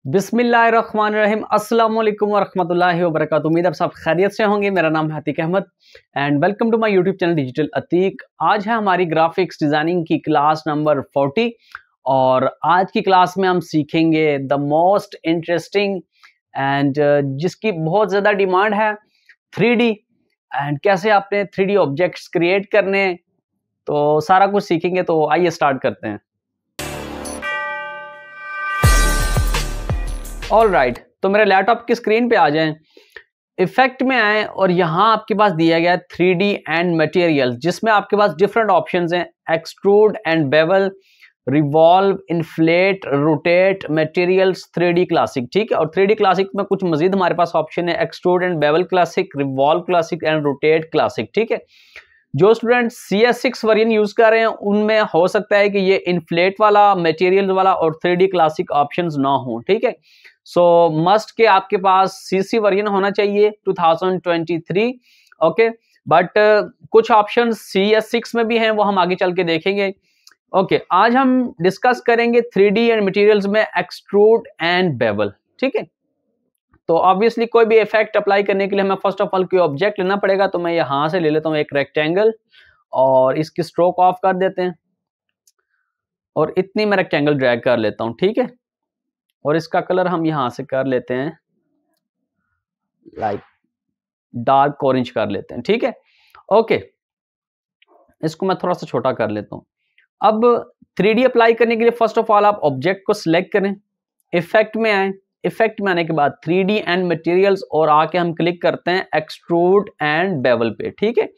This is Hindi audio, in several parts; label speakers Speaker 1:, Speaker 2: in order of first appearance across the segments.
Speaker 1: बिस्मिल्लाहिर्रहमानिर्रहीम अस्सलाम वालेकुम वरहमतुल्लाहि वबरकातुहू। उम्मीद आप सब खैरियत से होंगे। मेरा नाम है Atiq Ahmed and welcome to my YouTube channel digital Atiq. आज है हमारी ग्राफिक्स डिज़ाइनिंग की क्लास नंबर 40 और आज की क्लास में हम सीखेंगे द मोस्ट इंटरेस्टिंग एंड जिसकी बहुत ज़्यादा डिमांड है 3D एंड कैसे आपने 3D ऑब्जेक्ट्स क्रिएट करने, तो सारा कुछ सीखेंगे। तो आइए स्टार्ट करते हैं। ऑल राइट, तो मेरे लैपटॉप की स्क्रीन पे आ जाएं, इफेक्ट में आए और यहाँ आपके पास दिया गया 3D एंड मटेरियल, जिसमें आपके पास डिफरेंट ऑप्शंस हैं: extrude and bevel, revolve, inflate, rotate, materials, 3D classic. ठीक है, और 3D क्लासिक में कुछ मजीद हमारे पास ऑप्शन है: extrude and bevel classic, revolve classic and rotate classic. ठीक है, जो स्टूडेंट CS6 वर्जन यूज कर रहे हैं उनमें हो सकता है कि ये इन्फ्लेट वाला, मटेरियल वाला और 3D क्लासिक ऑप्शंस ना हो। ठीक है, सो मस्ट के आपके पास CC वर्जन होना चाहिए 2023। ओके, बट कुछ ऑप्शन CS6 में भी हैं, वो हम आगे चल के देखेंगे। ओके, आज हम डिस्कस करेंगे 3D एंड मटेरियल्स में एक्सट्रूड एंड बेवल। ठीक है, तो ऑब्वियसली कोई भी इफेक्ट अप्लाई करने के लिए हमें फर्स्ट ऑफ ऑल कोई ऑब्जेक्ट लेना पड़ेगा। तो मैं यहां से ले लेता हूं एक रेक्टेंगल और इसकी स्ट्रोक ऑफ कर देते हैं और इतनी मैं रेक्टेंगल ड्रैग कर लेता हूं। ठीक है, और इसका कलर हम यहां से कर लेते हैं लाइक डार्क ऑरेंज कर लेते हैं। ठीक है, ओके, इसको मैं थोड़ा सा छोटा कर लेता हूं। अब 3D अप्लाई करने के लिए फर्स्ट ऑफ ऑल आप ऑब्जेक्ट को सिलेक्ट करें, इफेक्ट में आए, इफेक्ट में आने के बाद 3D एंड मटेरियल्स और आके हम क्लिक करते हैं एक्सट्रूड एंड बेवल पे। ठीक है,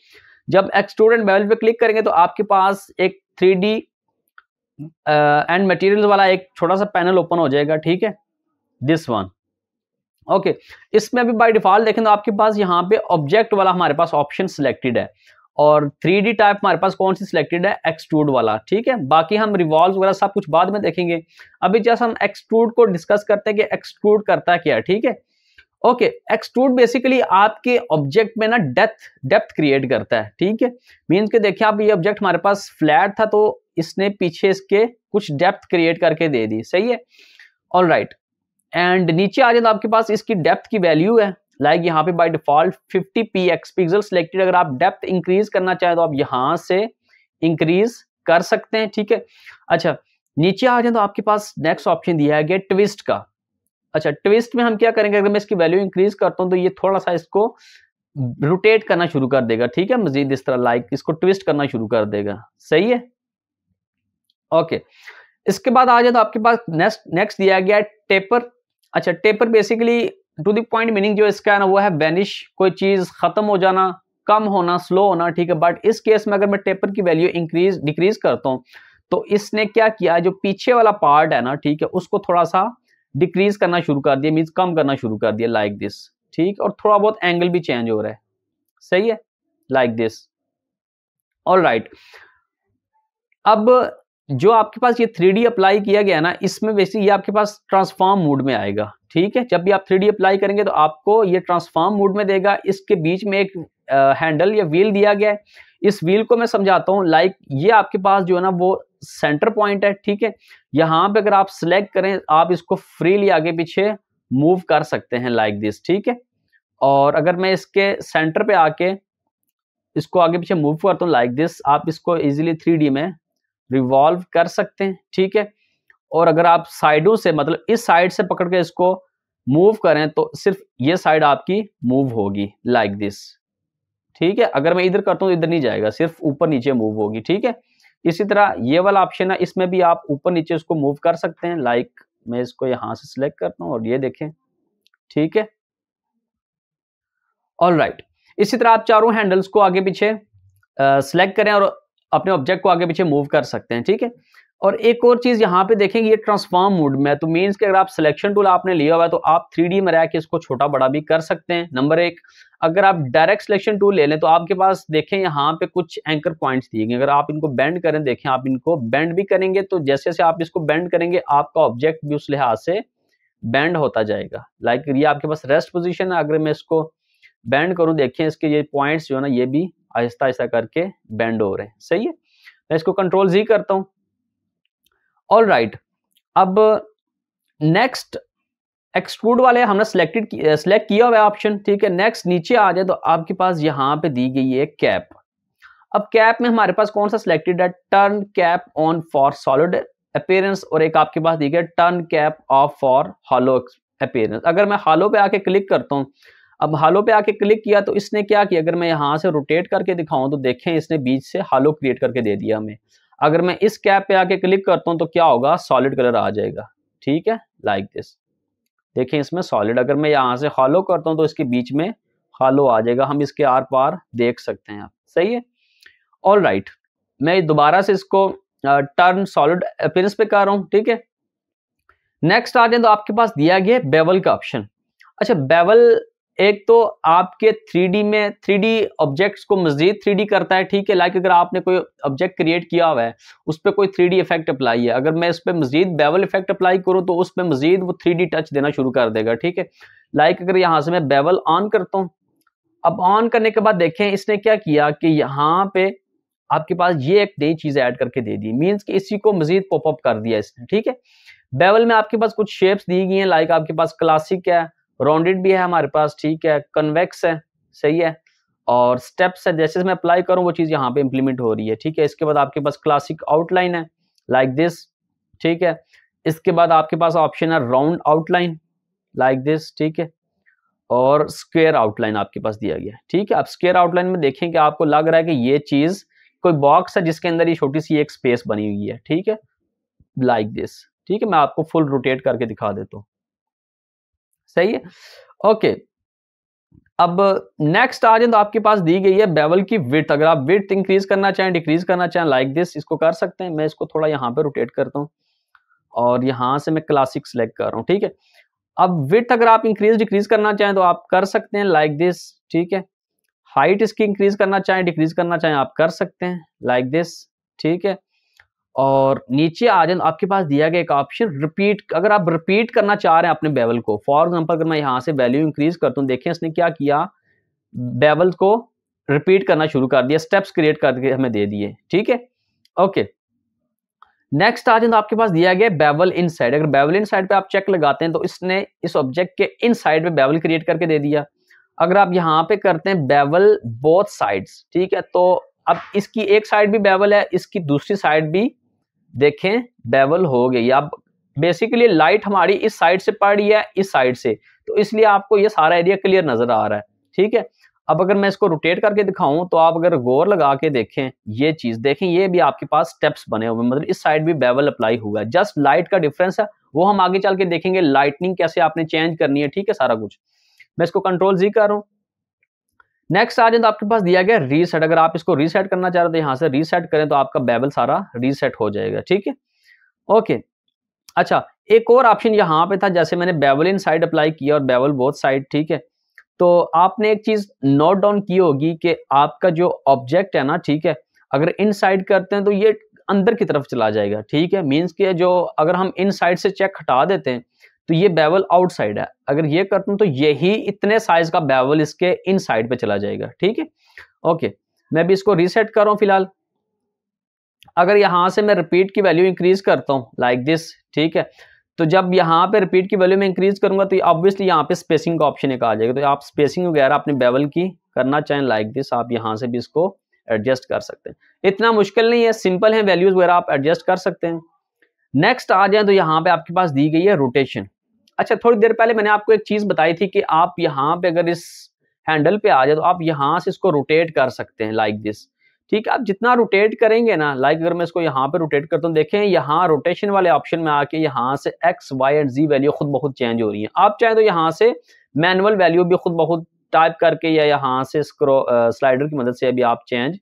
Speaker 1: जब एक्सट्रूड एंड बेवल पे क्लिक करेंगे तो आपके पास एक 3D एंड मटेरियल्स वाला एक छोटा सा पैनल ओपन हो जाएगा। ठीक है, दिस वन। ओके, इसमें अभी बाय डिफॉल्ट देखें तो आपके पास यहाँ पे ऑब्जेक्ट वाला हमारे पास ऑप्शन सिलेक्टेड है और 3D टाइप हमारे पास कौन सी सिलेक्टेड है, एक्सट्रूड वाला। ठीक है, बाकी हम रिवॉल्व वगैरह सब कुछ बाद में देखेंगे। अभी जैसे हम एक्सट्रूड को डिस्कस करते हैं कि एक्सट्रूड करता क्या है। ठीक है, ओके, एक्सट्रूड बेसिकली आपके ऑब्जेक्ट में ना डेप्थ क्रिएट करता है। ठीक है, मीन्स के देखिए आप ये ऑब्जेक्ट हमारे पास फ्लैट था तो इसने पीछे इसके कुछ डेप्थ क्रिएट करके दे दी। सही है, ऑल राइट, एंड नीचे आ जाए तो आपके पास इसकी डेप्थ की वैल्यू है लाइक यहाँ पे by default 50 px pixel selected. अगर आप डेप्थ इंक्रीज करना चाहें तो आप यहां से इंक्रीज कर सकते हैं। ठीक है, अच्छा, नीचे आ जाए तो आपके पास नेक्स्ट ऑप्शन दिया है ट्विस्ट का। अच्छा, ट्विस्ट में हम क्या करेंगे, अगर मैं इसकी वैल्यू इंक्रीज करता हूं तो ये थोड़ा सा इसको रोटेट करना शुरू कर देगा। ठीक है, मजीद इस तरह लाइक इसको ट्विस्ट करना शुरू कर देगा। सही है, ओके, इसके बाद आ जाए तो आपके पास नेक्स्ट दिया गया टेपर। अच्छा, taper basically to the point meaning जो इसका है ना वो है वैनिश, कोई चीज खत्म हो जाना, कम होना, स्लो होना। ठीक है, बट इस केस में अगर मैं टेपर की वैल्यू डिक्रीज करता हूं तो इसने क्या किया, जो पीछे वाला पार्ट है ना, ठीक है, उसको थोड़ा सा डिक्रीज करना शुरू कर दिया, मीन्स कम करना शुरू कर दिया लाइक दिस। ठीक, और थोड़ा बहुत एंगल भी चेंज हो रहा है। सही है, लाइक दिस। ऑल राइट, अब जो आपके पास ये 3D अप्लाई किया गया ना, इसमें वैसे ये आपके पास ट्रांसफॉर्म मोड में आएगा। ठीक है, जब भी आप 3D अप्लाई करेंगे तो आपको ये ट्रांसफॉर्म मोड में देगा। इसके बीच में एक हैंडल या व्हील दिया गया है। इस व्हील को मैं समझाता हूँ लाइक ये आपके पास जो है ना वो सेंटर पॉइंट है। ठीक है, यहाँ पे अगर आप सिलेक्ट करें आप इसको फ्रीली आगे पीछे मूव कर सकते हैं लाइक दिस। ठीक है, और अगर मैं इसके सेंटर पे आके इसको आगे पीछे मूव करता हूँ लाइक दिस, आप इसको इजीली 3D में रिवॉल्व कर सकते हैं। ठीक है, और अगर आप साइडों से मतलब इस साइड से पकड़ के इसको मूव करें तो सिर्फ ये साइड आपकी मूव होगी लाइक दिस। ठीक है, अगर मैं इधर करता हूं तो इधर नहीं जाएगा, सिर्फ ऊपर नीचे मूव होगी। ठीक है, इसी तरह ये वाला ऑप्शन है, इसमें भी आप ऊपर नीचे इसको मूव कर सकते हैं लाइक मैं इसको यहां से सिलेक्ट करता हूं और ये देखें। ठीक है, ऑल राइट, इसी तरह आप चारों हैंडल्स को आगे पीछे सिलेक्ट करें और अपने ऑब्जेक्ट को आगे पीछे मूव कर सकते हैं। ठीक है, और एक और चीज यहाँ पे देखेंगे, ये ट्रांसफॉर्म मोड में है, तो मीन्स कि अगर आप सिलेक्शन टूल आपने लिया हुआ है तो आप 3D में रह के इसको छोटा बड़ा भी कर सकते हैं। नंबर एक, अगर आप डायरेक्ट सिलेक्शन टूल ले लें तो आपके पास देखें यहाँ पे कुछ एंकर पॉइंट्स दिए गए, अगर आप इनको बेंड करें, देखें आप इनको बेंड भी करेंगे तो जैसे जैसे आप इसको बेंड करेंगे आपका ऑब्जेक्ट भी उस लिहाज से बेंड होता जाएगा। लाइक ये आपके पास रेस्ट पोजिशन है, अगर मैं इसको बेंड करूं, देखें इसके ये पॉइंट्स जो है ना ये भी आहिस्ता आहिस्ता करके बेंड हो रहे हैं। सही है, मैं इसको कंट्रोल Z करता हूं। ऑल राइट, अब नेक्स्ट एक्सट्रूड वाले हमने सेलेक्ट किया हुआ है ऑप्शन, ठीक है। नेक्स्ट नीचे आ जाए तो आपके पास यहाँ पे दी गई है कैप। अब कैप में हमारे पास कौन सा सिलेक्टेड है, turn cap on for solid appearance, और एक आपके पास दी गई turn cap of for hollow appearance. अगर मैं हॉलो पे आके क्लिक करता हूँ, अब हॉलो पे आके क्लिक किया तो इसने क्या किया, अगर मैं यहाँ से रोटेट करके दिखाऊं तो देखें इसने बीच से हॉलो क्रिएट करके दे दिया हमें। अगर मैं इस कैप पे आके क्लिक करता हूँ तो क्या होगा, सॉलिड कलर आ जाएगा, ठीक है, लाइक दिस। देखें इसमें सॉलिड, अगर मैं यहाँ से हॉलो करता हूँ तो इसके बीच में हॉलो आ जाएगा, हम इसके आर पार देख सकते हैं आप, सही है। ऑल राइट, मैं दोबारा से इसको टर्न सॉलिड अपीयरेंस पे कर रहा हूँ, ठीक है। नेक्स्ट आ जाए तो आपके पास दिया गया बेवल का ऑप्शन। अच्छा, बेवल एक तो आपके 3D में 3D ऑब्जेक्ट्स को मजीद 3D करता है, ठीक है। लाइक अगर आपने कोई ऑब्जेक्ट क्रिएट किया हुआ है, उस पर कोई 3D इफेक्ट अप्लाई है, अगर मैं इस पर मजीद बेवल इफेक्ट अप्लाई करूँ तो उस पर मजीद वो 3D टच देना शुरू कर देगा, ठीक है। लाइक अगर यहाँ से मैं बेवल ऑन करता हूँ, अब ऑन करने के बाद देखें इसने क्या किया कि यहाँ पे आपके पास ये एक नई चीज ऐड करके दे दी, मींस कि इसी को मजीद पॉपअप कर दिया इसने, ठीक है। बेवल में आपके पास कुछ शेप्स दी गई हैं, लाइक आपके पास क्लासिक है, राउंडेड भी है हमारे पास, ठीक है, कन्वेक्स है, सही है, और स्टेप्स है। जैसे मैं अप्लाई करूं वो चीज यहाँ पे इंप्लीमेंट हो रही है, ठीक है। इसके बाद आपके पास क्लासिक आउटलाइन है, लाइक दिस, ठीक है। इसके बाद आपके पास ऑप्शन है राउंड आउटलाइन, लाइक दिस, ठीक है, और स्क्वायर आउटलाइन आपके पास दिया गया है, ठीक है। आप स्क्वायर आउटलाइन में देखें कि आपको लग रहा है कि ये चीज कोई बॉक्स है जिसके अंदर ये छोटी सी एक स्पेस बनी हुई है, ठीक है, लाइक दिस, ठीक है। मैं आपको फुल रोटेट करके दिखा देता हूँ, सही है, ओके। अब नेक्स्ट आ जाए तो आपके पास दी गई है बेवल की विड्थ। अगर आप विड्थ इंक्रीज करना चाहें, डिक्रीज करना चाहें, लाइक दिस, इसको कर सकते हैं। मैं इसको थोड़ा यहाँ पे रोटेट करता हूँ और यहाँ से मैं क्लासिक सेलेक्ट कर रहा हूँ, ठीक है। अब विड्थ अगर आप इंक्रीज डिक्रीज करना चाहें तो आप कर सकते हैं, लाइक दिस, ठीक है। हाइट इसकी इंक्रीज करना चाहें, डिक्रीज करना चाहें, आप कर सकते हैं, लाइक दिस, ठीक है। और नीचे आ जाए आपके पास दिया गया एक ऑप्शन रिपीट। अगर आप रिपीट करना चाह रहे हैं अपने बेवल को, फॉर एग्जांपल अगर मैं यहाँ से वैल्यू इंक्रीज करता हूँ, देखें इसने क्या किया, बेवल को रिपीट करना शुरू कर दिया, स्टेप्स क्रिएट करके हमें दे दिए, ठीक है, ओके। नेक्स्ट आ जाए तो आपके पास दिया गया बेवल इनसाइड। अगर बेवल इनसाइड पे आप चेक लगाते हैं तो इसने इस ऑब्जेक्ट के इनसाइड पे बेवल क्रिएट करके दे दिया। अगर आप यहाँ पे करते हैं बेवल बोथ साइड्स, ठीक है, तो अब इसकी एक साइड भी बेवल है, इसकी दूसरी साइड भी देखें बेवल हो गई। अब बेसिकली लाइट हमारी इस साइड से पड़ रही है, इस साइड से, तो इसलिए आपको ये सारा एरिया क्लियर नजर आ रहा है, ठीक है। अब अगर मैं इसको रोटेट करके दिखाऊं तो आप अगर गौर लगा के देखें, ये चीज देखें, ये भी आपके पास स्टेप्स बने हुए, मतलब इस साइड भी बेवल अप्लाई हुआ है, जस्ट लाइट का डिफरेंस है, वो हम आगे चल के देखेंगे लाइटनिंग कैसे आपने चेंज करनी है, ठीक है, सारा कुछ। मैं इसको कंट्रोल जी कर रहा हूं। नेक्स्ट आ जाए तो आपके पास दिया गया रीसेट। अगर आप इसको रीसेट करना चाह रहे हो तो यहाँ से रीसेट करें तो आपका बेवल सारा रीसेट हो जाएगा, ठीक है, ओके। अच्छा, एक और ऑप्शन यहाँ पे था, जैसे मैंने बेवल इन साइड अप्लाई किया और बेवल बोथ साइड, ठीक है। तो आपने एक चीज नोट डाउन की होगी कि आपका जो ऑब्जेक्ट है ना, ठीक है, अगर इन साइड करते हैं तो ये अंदर की तरफ चला जाएगा, ठीक है, मीन्स के जो अगर हम इन साइड से चेक हटा देते हैं तो ये बेवल आउटसाइड है, अगर ये करते हैं तो यही इतने साइज का बेवल इसके इन साइड पे चला जाएगा, ठीक है, ओके। मैं भी इसको रीसेट कर रहा हूं फिलहाल। अगर यहां से मैं रिपीट की वैल्यू इंक्रीज करता हूं, लाइक दिस, ठीक है, तो जब यहाँ पे रिपीट की वैल्यू में इंक्रीज करूंगा तो ऑब्वियसली यहाँ पे स्पेसिंग का ऑप्शन एक आ जाएगा, तो आप स्पेसिंग वगैरह अपने बेवल की करना चाहें, लाइक दिस, आप यहाँ से भी इसको एडजस्ट कर सकते हैं। इतना मुश्किल नहीं है, सिंपल है, वैल्यूज वगैरह आप एडजस्ट कर सकते हैं। नेक्स्ट आ जाए तो यहाँ पे आपके पास दी गई है रोटेशन। अच्छा, थोड़ी देर पहले मैंने आपको एक चीज बताई थी कि आप यहाँ पे अगर इस हैंडल पे आ जाए तो आप यहाँ से इसको रोटेट कर सकते हैं, लाइक दिस, ठीक है। आप जितना रोटेट करेंगे ना, लाइक अगर मैं इसको यहाँ पे रोटेट करता हूँ, देखें यहाँ रोटेशन वाले ऑप्शन में आके यहाँ से X Y and Z value खुद बहुत चेंज हो रही है। आप चाहें तो यहाँ से मैनुअल वैल्यू भी खुद बहुत टाइप करके या यहाँ से स्लाइडर की मदद से भी आप चेंज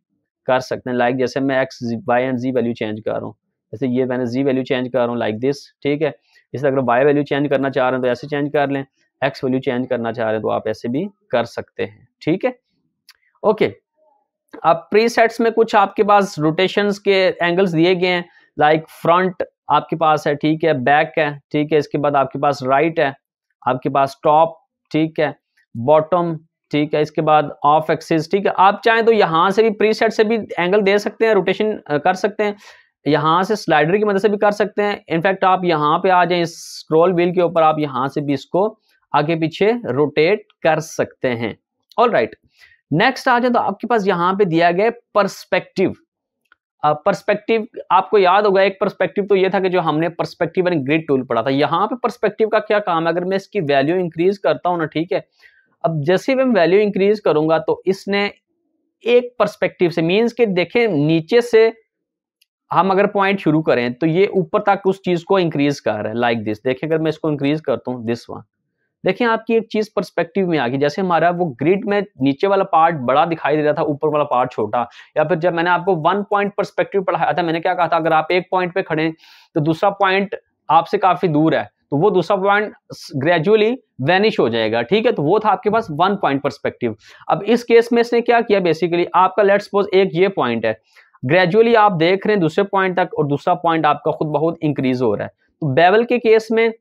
Speaker 1: कर सकते हैं। लाइक जैसे मैं X Y and Z value change कर रहा हूँ, जैसे ये मैंने जी वैल्यू चेंज कर रहा हूँ, लाइक दिस, ठीक है। इसे अगर वाई वैल्यू चेंज करना चाह रहे हैं तो ऐसे चेंज कर लें, एक्स वैल्यू चेंज करना चाह रहे हैं तो आप ऐसे भी कर सकते हैं, ठीक है, ओके। अब प्रीसेट्स में कुछ आपके पास रोटेशंस के एंगल्स दिए गए हैं, लाइक फ्रंट आपके पास है, ठीक है, बैक है, ठीक है, इसके बाद आपके पास राइट है, आपके पास टॉप, ठीक है, बॉटम, ठीक है, इसके बाद ऑफ एक्सिस, ठीक है। आप चाहें तो यहाँ से भी प्रीसेट से भी एंगल दे सकते हैं, रोटेशन कर सकते हैं। यहाँ से स्लाइडर की मदद से भी कर सकते हैं। इनफैक्ट आप यहाँ पे आ जाएं, इस स्क्रॉल व्हील के ऊपर आप यहाँ से भी इसको आगे पीछे रोटेट कर सकते हैं। ऑलराइट, नेक्स्ट आ जाए तो आपके पास यहाँ पे दिया गया पर्सपेक्टिव। पर्सपेक्टिव आपको याद होगा, एक पर्सपेक्टिव तो ये था कि जो हमने पर्सपेक्टिव एंड ग्रिड टूल पढ़ा था। यहाँ पे पर्सपेक्टिव का क्या काम है, अगर मैं इसकी वैल्यू इंक्रीज करता हूँ ना, ठीक है, अब जैसे मैं वैल्यू इंक्रीज करूंगा तो इसने एक पर्सपेक्टिव से, मींस के देखें नीचे से हम अगर पॉइंट शुरू करें तो ये ऊपर तक उस चीज को इंक्रीज कर रहा है, लाइक दिस। देखिए अगर मैं इसको इंक्रीज करता हूँ, दिस वन, देखिए आपकी एक चीज पर्सपेक्टिव में आ गई। जैसे हमारा वो ग्रिड में नीचे वाला पार्ट बड़ा दिखाई दे रहा था, ऊपर वाला पार्ट छोटा। या फिर जब मैंने आपको 1 पॉइंट पर्सपेक्टिव पढ़ाया था, मैंने क्या कहा था, अगर आप एक पॉइंट पे खड़े तो दूसरा पॉइंट आपसे काफी दूर है, तो वो दूसरा पॉइंट ग्रेजुअली वैनिश हो जाएगा, ठीक है। तो वो था आपके पास 1 पॉइंट पर्सपेक्टिव। अब इस केस में इसने क्या किया, बेसिकली आपका लेट्स सपोज एक ये पॉइंट है, ग्रेजुअली आप देख रहे हैं दूसरे पॉइंट तक, और दूसरा पॉइंट आपका खुद बहुत इंक्रीज हो रहा है। तो बेवल के केस में,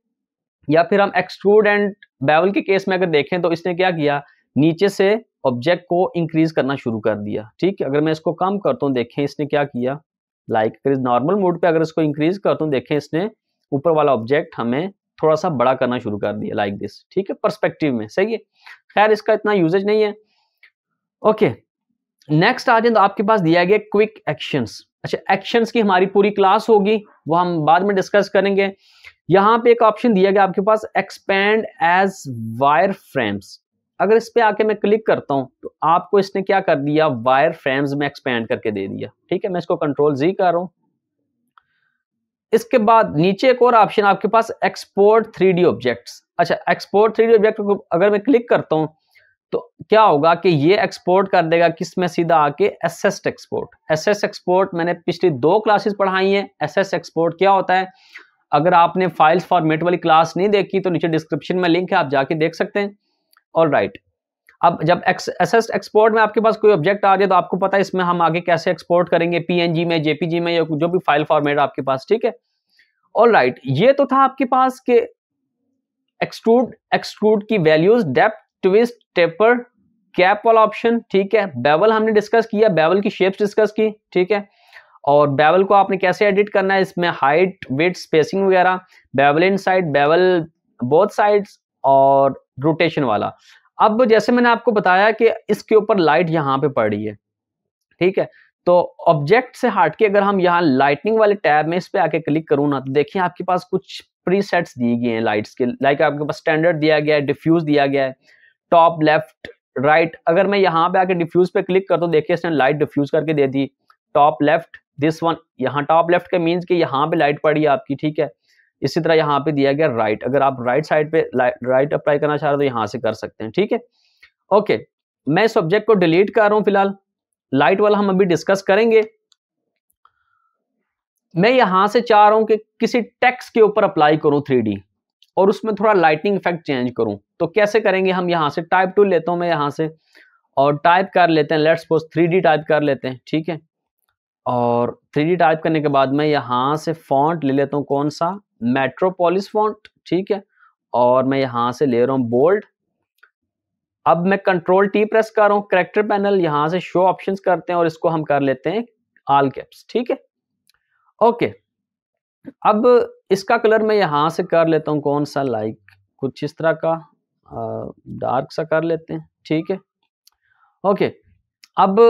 Speaker 1: या फिर हम एक्सट्रूड एंड बेवल के केस में अगर देखें तो इसने क्या किया, नीचे से ऑब्जेक्ट को इंक्रीज करना शुरू कर दिया, ठीक है। अगर मैं इसको कम करता हूँ, देखें इसने क्या किया, लाइक नॉर्मल मोड पे अगर इसको इंक्रीज करता हूँ, देखें इसने ऊपर वाला ऑब्जेक्ट हमें थोड़ा सा बड़ा करना शुरू कर दिया, लाइक दिस, ठीक है, पर्सपेक्टिव में। सही है, खैर इसका इतना यूजेज नहीं है। ओके, नेक्स्ट आ जाए तो आपके पास दिया गया क्विक एक्शंस। अच्छा, एक्शंस की हमारी पूरी क्लास होगी, वो हम बाद में डिस्कस करेंगे। यहां पे एक ऑप्शन दिया गया आपके पास, एक्सपैंड एज वायर फ्रेम्स। अगर इस पे आके मैं क्लिक करता हूं तो आपको इसने क्या कर दिया, वायर फ्रेम्स में एक्सपैंड करके दे दिया, ठीक है। मैं इसको कंट्रोल जी कर रहा हूं। इसके बाद नीचे एक और ऑप्शन आपके पास, एक्सपोर्ट 3D ऑब्जेक्ट्स। अच्छा, एक्सपोर्ट 3D ऑब्जेक्ट को अगर मैं क्लिक करता हूं तो क्या होगा कि ये एक्सपोर्ट कर देगा किस में, सीधा आके एसएस एक्सपोर्ट। एसएस एक्सपोर्ट मैंने पिछली 2 क्लासेस पढ़ाई हैं। एसएस एक्सपोर्ट क्या होता है, अगर आपने फाइल्स फॉर्मेट वाली क्लास नहीं देखी तो नीचे डिस्क्रिप्शन में लिंक है, आप जाके देख सकते हैं। ऑलराइट, अब जब एसएस एक्सपोर्ट में आपके पास कोई ऑब्जेक्ट आ जाए तो आपको पता है इसमें हम आगे कैसे एक्सपोर्ट करेंगे, पीएनजी में, जेपीजी में, या जो भी फाइल फॉर्मेट आपके पास, ठीक है। ऑलराइट, ये तो था आपके पास के एक्सट्रूड की values, depth, twist, taper, cap वाला ऑप्शन, ठीक है। बेवल हमने डिस्कस किया, बेवल की शेप्स डिस्कस की, ठीक है। और बेवल को आपने कैसे एडिट करना है, इसमें हाइट, विड्थ, स्पेसिंग वगैरह, bevel inside, bevel both sides, और रोटेशन वाला। अब जैसे मैंने आपको बताया कि इसके ऊपर लाइट यहाँ पे पड़ रही है, ठीक है। तो ऑब्जेक्ट से हट के अगर हम यहाँ लाइटनिंग वाले टैब में इस पे आके क्लिक करूँ ना, तो देखिए आपके पास कुछ प्रीसेट्स दिए गए हैं लाइट्स के, लाइक आपके पास स्टैंडर्ड दिया गया है, डिफ्यूज दिया गया है, टॉप, लेफ्ट, राइट। अगर मैं यहाँ पे आके डिफ्यूज पे क्लिक करता हूँ, देखिए इसने लाइट डिफ्यूज करके दे दी, टॉप लेफ्ट, दिस वन। यहाँ टॉप लेफ्ट का मीन्स कि यहाँ पे लाइट पड़ी है आपकी, ठीक है। इसी तरह यहाँ पे दिया गया राइट, अगर आप राइट साइड पे राइट अप्लाई करना चाह रहे हो तो यहाँ से कर सकते हैं, ठीक है। ओके, मैं इस ऑब्जेक्ट को डिलीट कर रहा हूँ फिलहाल, लाइट वाला हम अभी डिस्कस करेंगे। मैं यहां से चाह रहा हूं कि किसी टेक्स्ट के ऊपर अप्लाई करूं 3D, और उसमें थोड़ा लाइटनिंग इफेक्ट चेंज करूं, तो कैसे करेंगे हम, यहां से टाइप टूल लेता हूं मैं यहां से, और टाइप कर लेते हैं, लेट्स सपोज 3D टाइप कर लेते हैं, ठीक है। और 3D टाइप करने के बाद मैं यहां से फॉन्ट ले लेता हूं, कौन सा, मेट्रोपोलिस फॉन्ट, ठीक है। और मैं यहां से ले रहा हूं बोल्ड। अब मैं कंट्रोल T प्रेस कर रहा हूं, कैरेक्टर पैनल, यहां से शो ऑप्शंस करते हैं और इसको हम कर लेते हैं ऑल कैप्स, ठीक है। ओके, अब इसका कलर मैं यहां से कर लेता हूं, कौन सा, लाइक कुछ इस तरह का डार्क सा कर लेते हैं, ठीक है। ओके, अब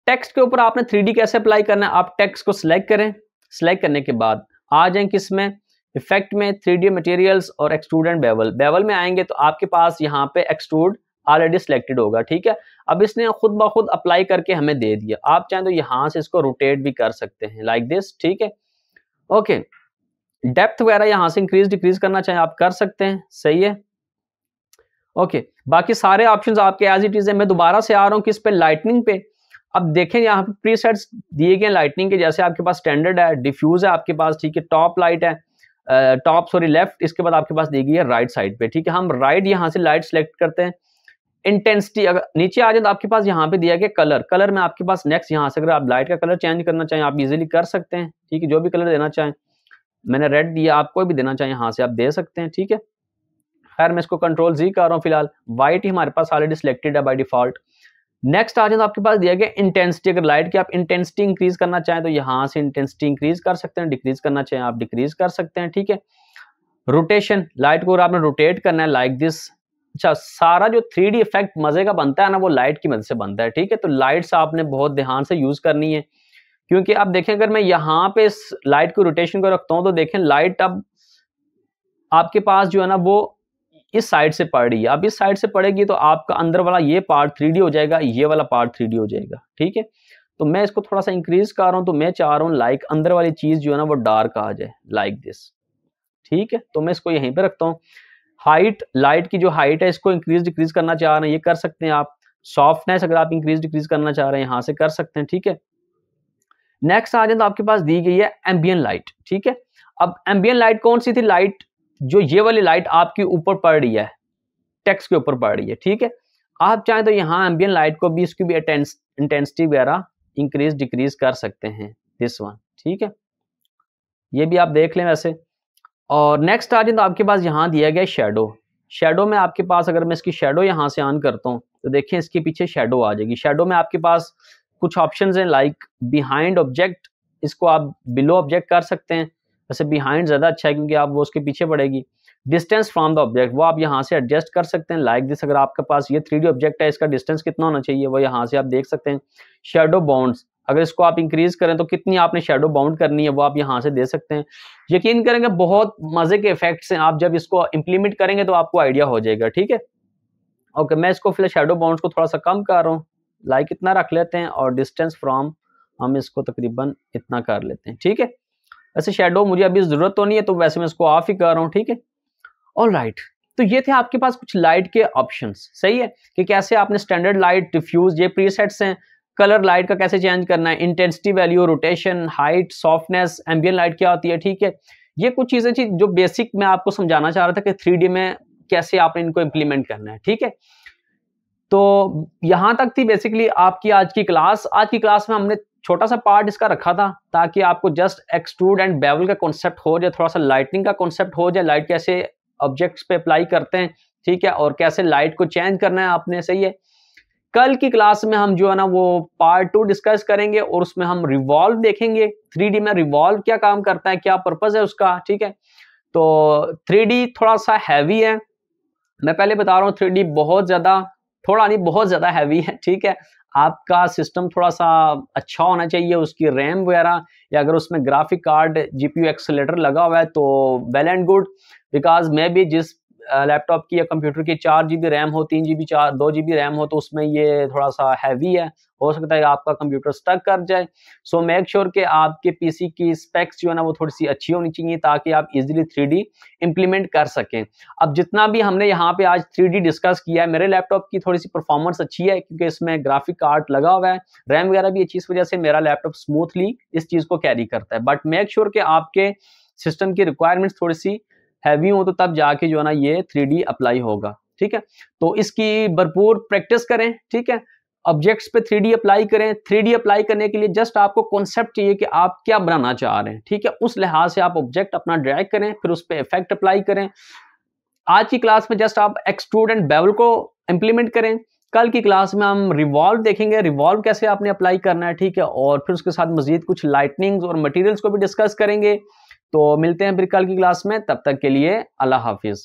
Speaker 1: टेक्स्ट के ऊपर आपने 3D कैसे अप्लाई करना है, आप टेक्स्ट को सिलेक्ट करें, सिलेक्ट करने के बाद आ जाएं किस में, इफेक्ट में, 3D मटेरियल्स और एक्सट्रूड एंड बेवल। बेवल में आएंगे तो आपके पास यहाँ पे एक्सट्रूड ऑलरेडी सिलेक्टेड होगा, ठीक है। अब इसने खुद ब खुद अप्लाई करके हमें दे दिया, आप चाहें तो यहां से इसको रोटेट भी कर सकते हैं, लाइक दिस, ठीक है। ओके, डेप्थ वगैरह यहां से इंक्रीज डिक्रीज करना चाहें आप कर सकते हैं, सही है। ओके, बाकी सारे ऑप्शंस आपके एज इट इज है। मैं दोबारा से आ रहा हूं किस पे, लाइटनिंग पे। अब देखें यहाँ पे प्रीसेट्स दिए गए लाइटनिंग के, जैसे आपके पास स्टैंडर्ड है, डिफ्यूज है आपके पास, ठीक है, टॉप लाइट है, टॉप सॉरी लेफ्ट, इसके बाद आपके पास दी गई है राइट साइड पे, ठीक है। हम राइट यहाँ से लाइट सेलेक्ट करते हैं। इंटेंसिटी अगर नीचे आ जाए तो आपके पास यहाँ पे दिया गया कलर, कलर में आपके पास नेक्स्ट यहाँ से अगर आप लाइट का कलर चेंज करना चाहें आप इजीली कर सकते हैं, ठीक है। जो भी कलर देना चाहें, मैंने रेड दिया, आप कोई भी देना चाहें यहाँ से आप दे सकते हैं, ठीक है। खैर मैं इसको कंट्रोल Z कर रहा हूँ फिलहाल, व्हाइट ही हमारे पास ऑलरेडी सिलेक्टेड है बाय डिफॉल्ट। नेक्स्ट आ जाए तो आपके पास दिया गया इंटेंसिटी। अगर लाइट की आप इंटेंसिटी इंक्रीज करना चाहें तो यहाँ से इंटेंसिटी इंक्रीज कर सकते हैं, डिक्रीज करना चाहें आप डिक्रीज कर सकते हैं, ठीक है। रोटेशन, लाइट को आपने रोटेट करना है लाइक दिस। अच्छा, सारा जो 3D इफेक्ट मजे का बनता है ना वो लाइट की मदद से बनता है, ठीक है। तो लाइट्स आपने बहुत ध्यान से यूज करनी है, क्योंकि आप देखें अगर मैं यहाँ पे इस लाइट को रोटेशन को रखता हूँ तो देखें लाइट अब आपके पास जो है ना वो इस साइड से पड़ रही है। अब इस साइड से पड़ेगी तो आपका अंदर वाला ये पार्ट 3D हो जाएगा, ये वाला पार्ट 3D हो जाएगा, ठीक है। तो मैं इसको थोड़ा सा इंक्रीज कर रहा हूँ, तो मैं चाह रहा हूँ लाइक अंदर वाली चीज जो है ना वो डार्क आ जाए लाइक दिस, ठीक है। तो मैं इसको यहीं पे रखता हूँ। हाइट, लाइट की जो हाइट है इसको इंक्रीज डिक्रीज करना चाह रहे हैं, ये कर सकते हैं आप। सॉफ्टनेस अगर आप इंक्रीज डिक्रीज करना चाह रहे हैं यहाँ से कर सकते हैं, ठीक है। नेक्स्ट आ जाए तो आपके पास दी गई है एम्बियन लाइट, ठीक है। अब एम्बियन लाइट कौन सी थी? लाइट जो ये वाली लाइट आपके ऊपर पड़ रही है, टेक्स्ट के ऊपर पड़ रही है, ठीक है। आप चाहें तो यहाँ एम्बियन लाइट को भी, इसकी भी इंटेंसिटी वगैरह इंक्रीज डिक्रीज कर सकते हैं, दिस वन, ठीक है। ये भी आप देख लें वैसे। और नेक्स्ट आ जाए तो आपके पास यहाँ दिया गया शेडो। शेडो में आपके पास अगर मैं इसकी शेडो यहाँ से ऑन करता हूँ तो देखिए इसके पीछे शेडो आ जाएगी। शेडो में आपके पास कुछ ऑप्शंस हैं लाइक बिहाइंड ऑब्जेक्ट, इसको आप बिलो ऑब्जेक्ट कर सकते हैं। वैसे बिहाइंड ज़्यादा अच्छा है क्योंकि आप वो उसके पीछे पड़ेगी। डिस्टेंस फ्रॉम द ऑब्जेक्ट, वो आप यहाँ से एडजस्ट कर सकते हैं लाइक दिस। अगर आपके पास ये 3D ऑब्जेक्ट है, इसका डिस्टेंस कितना होना चाहिए वो यहाँ से आप देख सकते हैं। शेडो बाउंड्स, अगर इसको आप इंक्रीज करें तो कितनी आपने शेडो बाउंड करनी है वो आप यहाँ से दे सकते हैं। यकीन करेंगे बहुत मजे के इफेक्ट्स हैं, आप जब इसको इंप्लीमेंट करेंगे तो आपको आइडिया हो जाएगा, ठीक है। ओके, मैं इसको फिलहाल शेडो बाउंड्स को थोड़ा सा कम कर रहा हूँ, लाइक इतना रख लेते हैं, और डिस्टेंस फ्रॉम हम इसको तकरीबन इतना कर लेते हैं, ठीक है। वैसे शेडो मुझे अभी जरूरत तो नहीं है तो वैसे मैं इसको ऑफ ही कर रहा हूँ, ठीक है। ऑलराइट, तो ये थे आपके पास कुछ लाइट के ऑप्शंस, सही है, कि कैसे आपने स्टैंडर्ड लाइट, डिफ्यूज, ये प्रीसेट्स हैं। कलर लाइट का कैसे चेंज करना है, intensity value, rotation, height, softness, एम्बियन light क्या होती है, ठीक है। ये कुछ चीजें थी जो बेसिक मैं आपको समझाना चाह रहा था कि 3D में कैसे आपने इनको इंप्लीमेंट करना है, ठीक है। तो यहां तक थी बेसिकली आपकी आज की क्लास। आज की क्लास में हमने छोटा सा पार्ट इसका रखा था ताकि आपको जस्ट एक्सट्रूड एंड बेवल का कॉन्सेप्ट हो जाए, थोड़ा सा लाइटनिंग का कॉन्सेप्ट हो जाए, लाइट कैसे ऑब्जेक्ट्स पे अप्लाई करते हैं, ठीक है, और कैसे लाइट को चेंज करना है आपने, सही है। कल की क्लास में हम जो है ना वो पार्ट 2 डिस्कस करेंगे और उसमें हम रिवॉल्व देखेंगे। 3D में रिवॉल्व क्या काम करता है, क्या पर्पस है उसका, ठीक है। तो 3D थोड़ा सा हैवी है, मैं पहले बता रहा हूँ 3D बहुत ज्यादा, थोड़ा नहीं बहुत ज्यादा हैवी है, ठीक है। आपका सिस्टम थोड़ा सा अच्छा होना चाहिए, उसकी रैम वगैरह, या अगर उसमें ग्राफिक कार्ड जीपीयू एक्सेलेरेटर लगा हुआ है तो वेल एंड गुड। बिकॉज मैं भी जिस लैपटॉप की या कंप्यूटर की 4 GB रैम हो, 3 GB 2 GB रैम हो, तो उसमें ये थोड़ा सा हैवी है, हो सकता है आपका कंप्यूटर स्टक कर जाए। सो मेक श्योर कि आपके पीसी की स्पेक्स जो है ना वो थोड़ी सी अच्छी होनी चाहिए ताकि आप इजीली 3D इंप्लीमेंट कर सकें। अब जितना भी हमने यहाँ पे आज 3D डिस्कस किया है, मेरे लैपटॉप की थोड़ी सी परफॉर्मेंस अच्छी है क्योंकि इसमें ग्राफिक कार्ड लगा हुआ है, रैम वगैरह भी अच्छी, इस वजह से मेरा लैपटॉप स्मूथली इस चीज को कैरी करता है। बट मेक श्योर कि आपके सिस्टम की रिक्वायरमेंट्स थोड़ी सी हैवी हो तो तब जाके जो है ना ये 3D अप्लाई होगा, ठीक है। तो इसकी भरपूर प्रैक्टिस करें, ठीक है। ऑब्जेक्ट्स पे 3D अप्लाई करें। 3D अप्लाई करने के लिए जस्ट आपको कॉन्सेप्ट चाहिए कि आप क्या बनाना चाह रहे हैं, ठीक है। उस लिहाज से आप ऑब्जेक्ट अपना ड्रैग करें, फिर उस पर इफेक्ट अप्लाई करें। आज की क्लास में जस्ट आप एक्सट्रूड एंड बेवल को इंप्लीमेंट करें। कल की क्लास में हम रिवॉल्व देखेंगे, रिवॉल्व कैसे आपने अप्लाई करना है, ठीक है। और फिर उसके साथ मजीद कुछ लाइटनिंग्स और मटेरियल्स को भी डिस्कस करेंगे। तो मिलते हैं फिर कल की क्लास में, तब तक के लिए अल्लाह हाफिज।